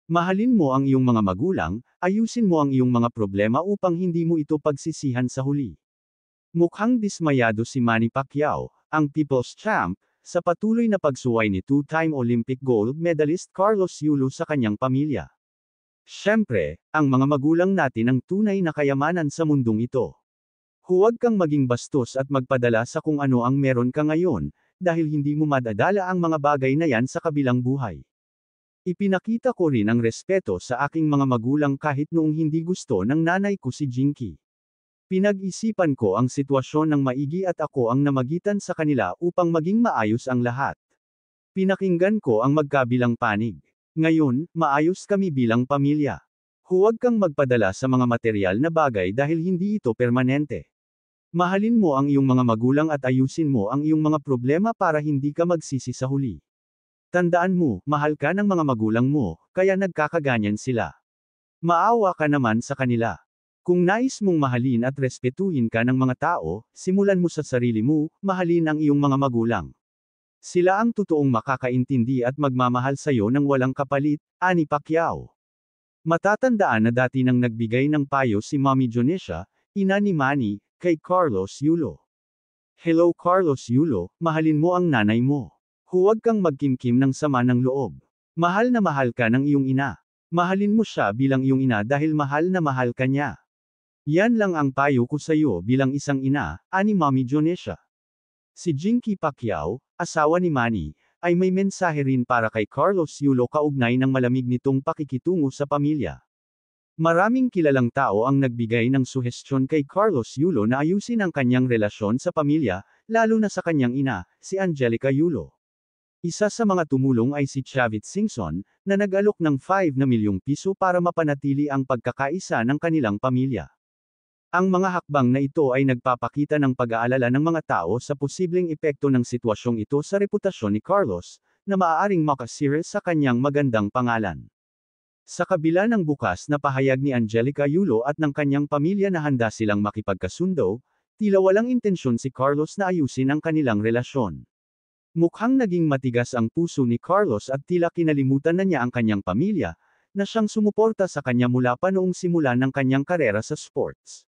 Mahalin mo ang iyong mga magulang, ayusin mo ang iyong mga problema upang hindi mo ito pagsisihan sa huli. Mukhang dismayado si Manny Pacquiao, ang People's Champ, sa patuloy na pagsuway ni two-time Olympic gold medalist Carlos Yulo sa kanyang pamilya. Siyempre, ang mga magulang natin ang tunay na kayamanan sa mundong ito. Huwag kang maging bastos at magpadala sa kung ano ang meron ka ngayon, dahil hindi mo madadala ang mga bagay na yan sa kabilang buhay. Ipinakita ko rin ang respeto sa aking mga magulang kahit noong hindi gusto ng nanay ko si Jinky. Pinag-isipan ko ang sitwasyon ng maigi at ako ang namagitan sa kanila upang maging maayos ang lahat. Pinakinggan ko ang magkabilang panig. Ngayon, maayos kami bilang pamilya. Huwag kang magpadala sa mga material na bagay dahil hindi ito permanente. Mahalin mo ang iyong mga magulang at ayusin mo ang iyong mga problema para hindi ka magsisi sa huli. Tandaan mo, mahal ka ng mga magulang mo, kaya nagkakaganyan sila. Maawa ka naman sa kanila. Kung nais mong mahalin at respetuhin ka ng mga tao, simulan mo sa sarili mo, mahalin ang iyong mga magulang. Sila ang totoong makakaintindi at magmamahal sa iyo ng walang kapalit, ani Pacquiao. Matatandaan na dati nang nagbigay ng payo si Mommy Jonesha, ina ni Manny, kay Carlos Yulo. Hello Carlos Yulo, mahalin mo ang nanay mo. Huwag kang magkimkim ng sama ng loob. Mahal na mahal ka ng iyong ina. Mahalin mo siya bilang iyong ina dahil mahal na mahal ka niya. Yan lang ang payo ko sa iyo bilang isang ina, ani Mommy Jonesha. Si Jinky Pacquiao, asawa ni Manny, ay may mensahe rin para kay Carlos Yulo kaugnay ng malamig nitong pakikitungo sa pamilya. Maraming kilalang tao ang nagbigay ng suhestyon kay Carlos Yulo na ayusin ang kanyang relasyon sa pamilya, lalo na sa kanyang ina, si Angelica Yulo. Isa sa mga tumulong ay si Chavit Singson, na nag-alok ng 5 na milyong piso para mapanatili ang pagkakaisa ng kanilang pamilya. Ang mga hakbang na ito ay nagpapakita ng pag-aalala ng mga tao sa posibleng epekto ng sitwasyong ito sa reputasyon ni Carlos, na maaaring makasira sa kanyang magandang pangalan. Sa kabila ng bukas na pahayag ni Angelica Yulo at ng kanyang pamilya na handa silang makipagkasundo, tila walang intensyon si Carlos na ayusin ang kanilang relasyon. Mukhang naging matigas ang puso ni Carlos at tila kinalimutan na niya ang kanyang pamilya, na siyang sumuporta sa kanya mula pa noong simula ng kanyang karera sa sports.